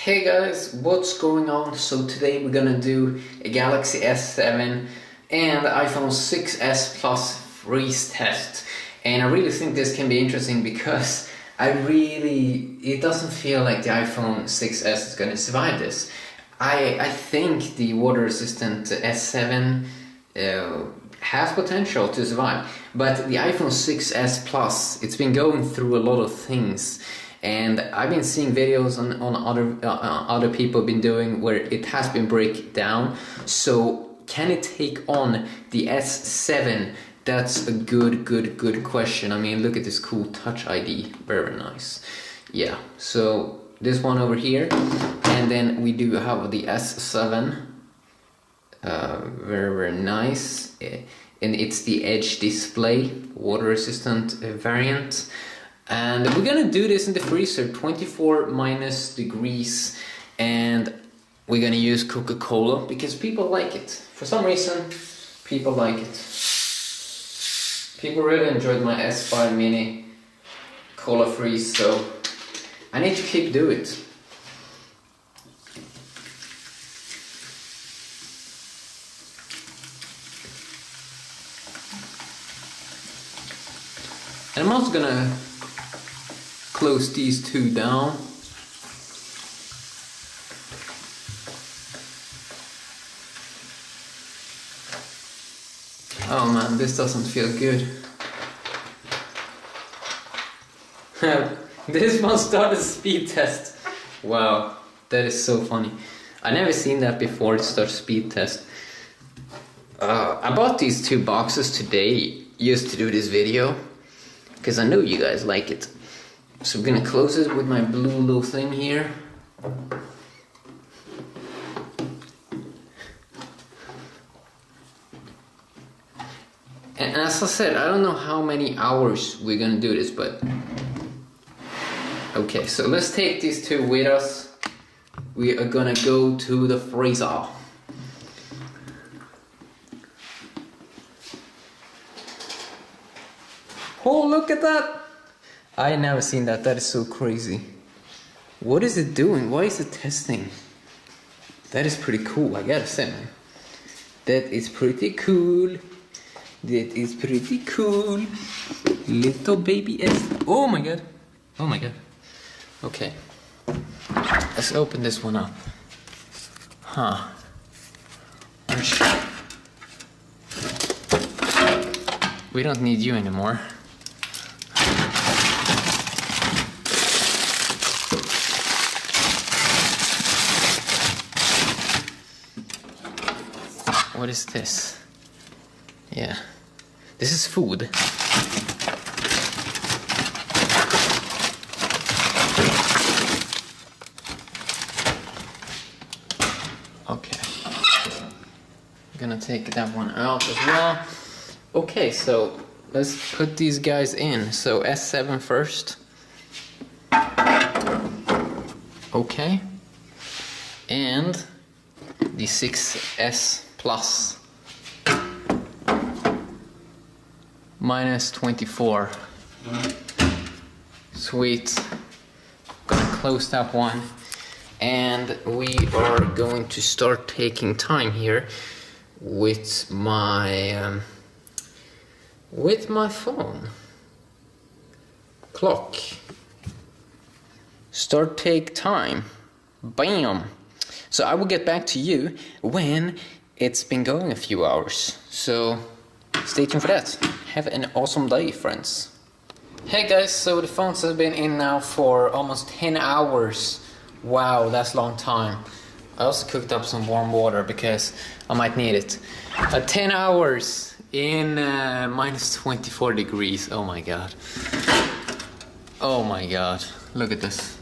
Hey guys, what's going on? So today we're gonna do a Galaxy S7 and iPhone 6s Plus freeze test. And I really think this can be interesting because it doesn't feel like the iPhone 6s is gonna survive this. I think the water resistant S7 has potential to survive, but the iPhone 6s Plus, it's been going through a lot of things. And I've been seeing videos on other people been doing where it has been break down. So can it take on the S7? That's a good question. I mean, look at this cool Touch ID, very nice. Yeah, so this one over here, and then we do have the S7, very nice, and it's the Edge display, water resistant variant. And we're gonna do this in the freezer, 24 minus degrees, and we're gonna use Coca-Cola because people like it. For some reason, people like it. People really enjoyed my S5 mini cola freeze, so I need to keep doing it. And I'm also gonna close these two down. Oh man, this doesn't feel good. This one started a speed test. Wow, that is so funny. I never seen that before, it starts speed test. I bought these two boxes today just to do this video because I know you guys like it. So I'm gonna close it with my blue little thing here. And as I said, I don't know how many hours we're gonna do this, but okay, so let's take these two with us. We are gonna go to the freezer. Oh, look at that! I never seen that. That is so crazy. What is it doing? Why is it testing? That is pretty cool, I gotta say, man. That is pretty cool. That is pretty cool. Little baby S. Oh my god. Oh my god. Okay. Let's open this one up. Huh. We don't need you anymore. What is this? Yeah, this is food. Okay, I'm gonna take that one out as well. Okay, so let's put these guys in. So S7 first. Okay, and the 6s Plus minus 24. Sweet. Gonna close that one, and we are going to start taking time here with my phone clock. Start take time. Bam. So I will get back to you when it's been going a few hours, so stay tuned for that. Have an awesome day, friends. Hey guys, so the phones have been in now for almost 10 hours. Wow, that's a long time. I also cooked up some warm water because I might need it. 10 hours in minus 24 degrees. Oh my god. Oh my god. Look at this.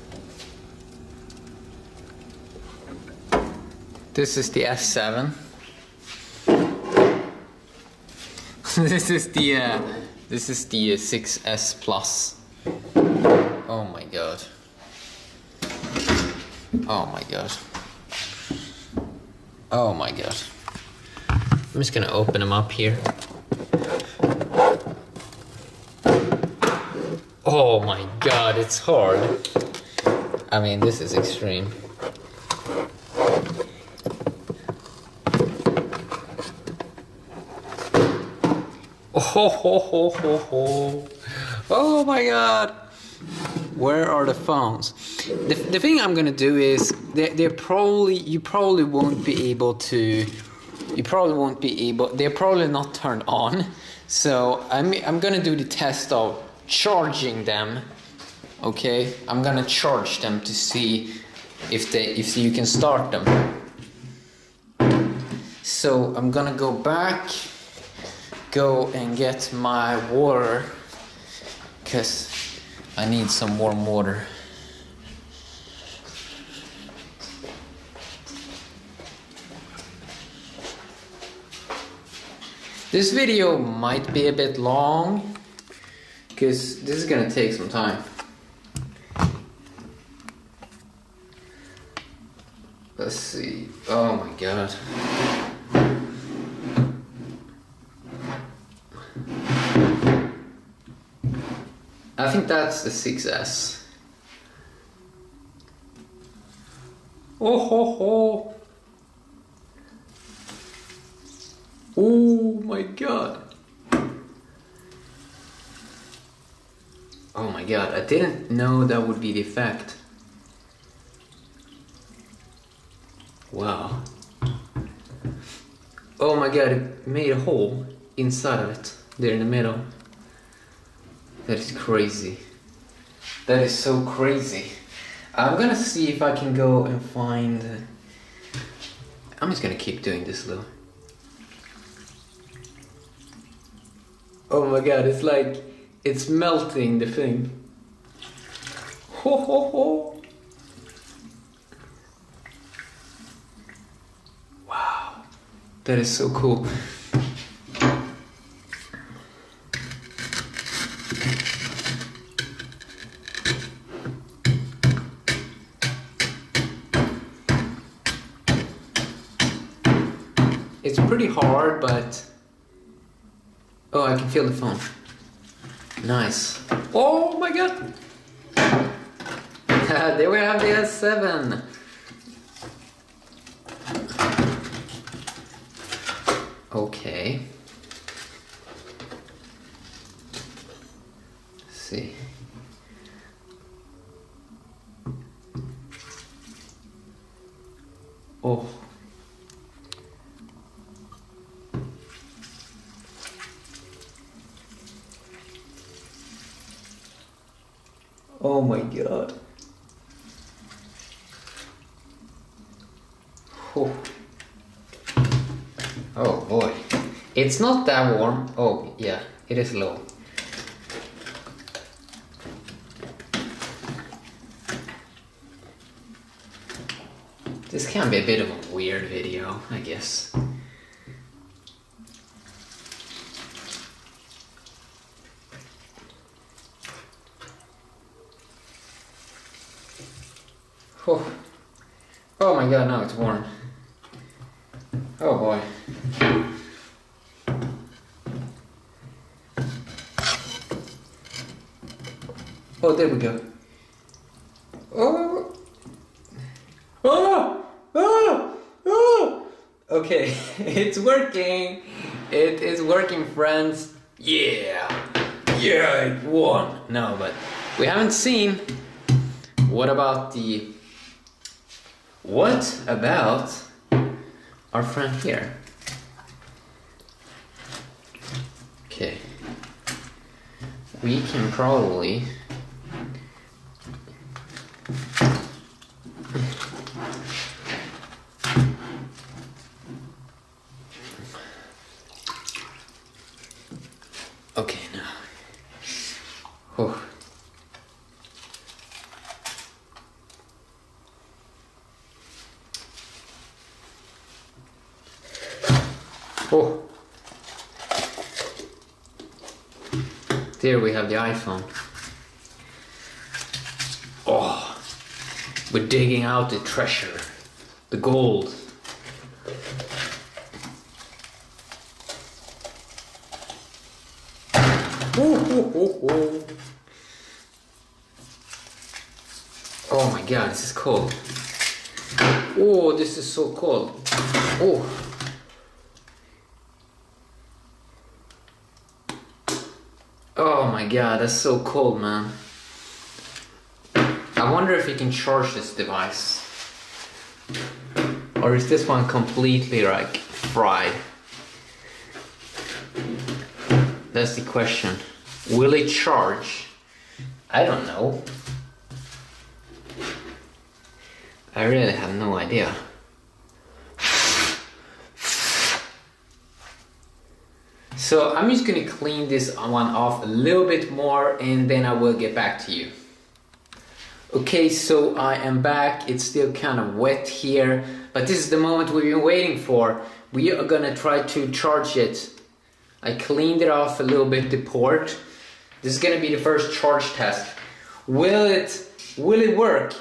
This is the S7. This is the 6s Plus. Oh my god. Oh my god. Oh my god. I'm just gonna open them up here. Oh my god, it's hard. I mean, this is extreme. Oh my god! Where are the phones? The thing I'm gonna do is you probably won't be able to. They're probably not turned on. So I'm gonna do the test of charging them. Okay, I'm gonna charge them to see if you can start them. So I'm gonna go and get my water, because I need some warm water. This video might be a bit long, because this is gonna take some time. Let's see. Oh my god. I think that's the 6S. Oh ho ho. Oh my god. Oh my god, I didn't know that would be the effect. Wow. Oh my god, it made a hole inside of it, there in the middle. That is crazy. That is so crazy. I'm gonna see if I can go and find... I'm just gonna keep doing this though. Oh my god, it's like... it's melting the thing. Ho ho ho! Wow. That is so cool. It's pretty hard, but... oh, I can feel the phone. Nice. Oh my god! There we have the S7. Okay. Let's see. Oh. Oh my god. Oh. Oh boy. It's not that warm. Oh yeah, it is low. This can be a bit of a weird video, I guess. Oh. Oh my god, now it's warm. Oh boy. Oh, there we go. Oh. Oh. Oh. Oh. Okay, it's working. It is working, friends. Yeah. Yeah, it won. No, but we haven't seen. What about our friend here? Okay. We can probably... okay, now. Oh. Oh. There we have the iPhone. Oh. We're digging out the treasure. The gold. Oh my god, this is cold. Oh, this is so cold. Oh. Oh my god, that's so cold, man. I wonder if you can charge this device. Or is this one completely like fried? That's the question. Will it charge? I don't know. I really have no idea. So I'm just gonna clean this one off a little bit more and then I will get back to you. Okay, so I am back. It's still kind of wet here, but this is the moment we've been waiting for. We are gonna try to charge it. I cleaned it off a little bit, the port. This is gonna be the first charge test. Will it work?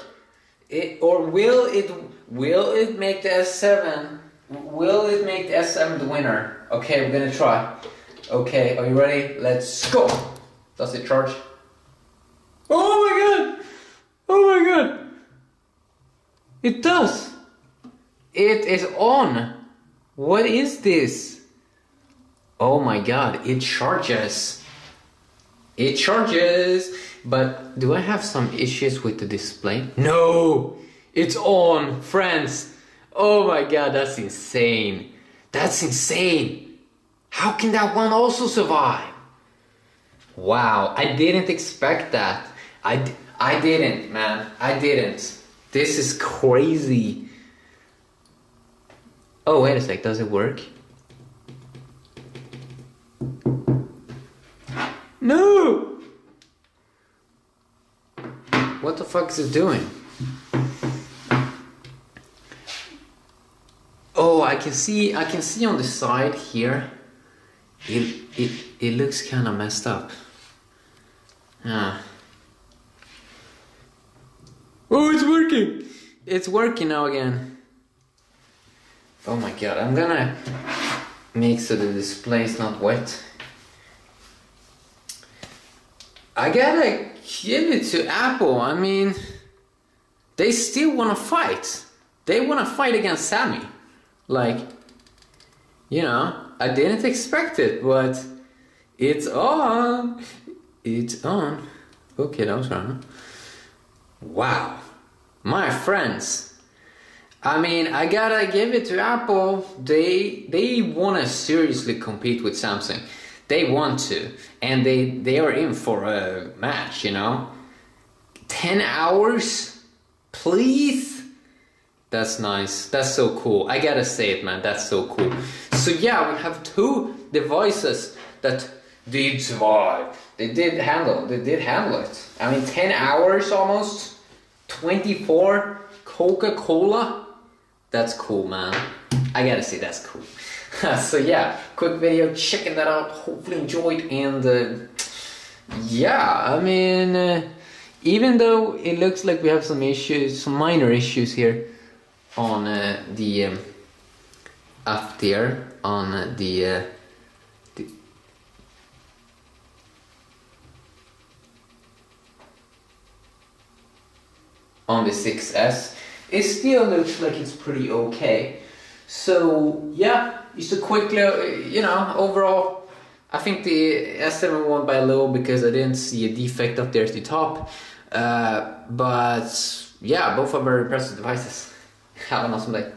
Will it make the S7? Will it make the S7 the winner? Okay, we're gonna try. Okay, are you ready? Let's go. Does it charge? Oh my god! Oh my god! It does! It is on! What is this? Oh my god, it charges! It charges! But do I have some issues with the display? No! It's on, friends! Oh my god, that's insane! That's insane! How can that one also survive? Wow, I didn't expect that. I didn't, man. I didn't. This is crazy. Oh, wait a sec. Does it work? No! What the fuck is it doing? Oh, I can see on the side here. It looks kind of messed up. Ah. Oh, it's working! It's working now again. Oh my god, I'm gonna make so the display is not wet. I gotta give it to Apple. I mean, they still wanna fight. They wanna fight against Sammy. Like, you know, I didn't expect it, but it's on. It's on. Okay, that was wrong. Wow, my friends. I mean, I gotta give it to Apple. They wanna seriously compete with Samsung. They want to, and they are in for a match, you know. 10 hours, please. That's nice. That's so cool. I gotta say it, man. That's so cool. So yeah, we have two devices that did survive. They did handle it. I mean, 10 hours almost. 24 Coca-Cola. That's cool, man. I gotta say that's cool. So yeah, quick video, checking that out. Hopefully enjoyed, and yeah, I mean, even though it looks like we have some issues, some minor issues here on the up there on the on the 6S, it still looks like it's pretty okay. So yeah, just a quick, you know, overall, I think the S7 won by a little because I didn't see a defect up there at the top. But yeah, both are very impressive devices. Have an awesome day.